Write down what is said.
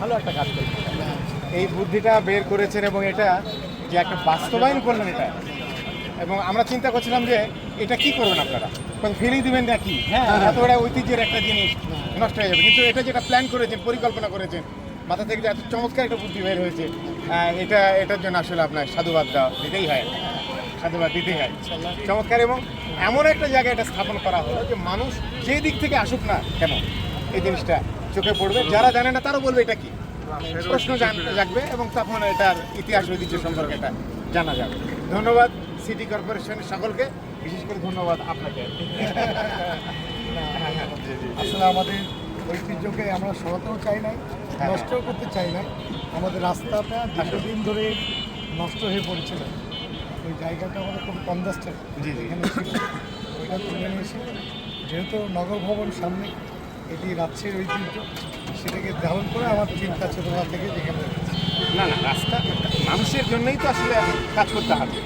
ভালো একটা কাজ করেছেন। এই বুদ্ধিটা বের করেছেন এবং এটা যে একটা বাস্তবায়ন করলেন এটা, এবং আমরা চিন্তা করছিলাম যে এটা কি করবেন আপনারা, ফেলেই দিবেন নাকি, হ্যাঁ এত বড় ঐতিহ্যের একটা জিনিস নষ্ট হয়ে যাবে, কিন্তু এটা যেটা প্ল্যান করেছেন, পরিকল্পনা করেছেন, মাথা থেকে যে এত চমৎকার একটা বুদ্ধি বের হয়েছে, এটার জন্য আসলে আপনার সাধুবাদ দিতেই হয়, সাধুবাদ দিতেই হয়। চমৎকার, এবং এমন একটা জায়গায় এটা স্থাপন করা হলো যে মানুষ যে দিক থেকে আসুক না কেন এই জিনিসটা চোখে পড়বে, যারা জানে না তারাও বলবে এটা কি, প্রশ্ন জাগবে, এবং তখন এটার ইতিহাস ঐতিহ্য সম্পর্কে এটা জানা যাবে। ধন্যবাদ সিটি কর্পোরেশনের সকলকে, বিশেষ করে ধন্যবাদ আপনাকে। আসলে আমাদের ঐতিহ্যকে আমরা সরাতেও চাই না, নষ্টও করতে চাই না। আমাদের রাস্তাটা দীর্ঘদিন ধরে নষ্ট হয়ে পড়েছিল, ওই জায়গাটা আমাদের খুব কনজাস্টেড এখানে ছিল, ওইটা তুলে নিয়ে এসে যেহেতু নগর ভবন সামনে, এটি রাজশাহীর ঐতিহ্য, সেটাকে ধারণ করে আমার চিন্তা ছোটবেলা থেকে যেখানে না না, রাস্তা মানুষের জন্যই তো আসলে কাজ করতে হবে।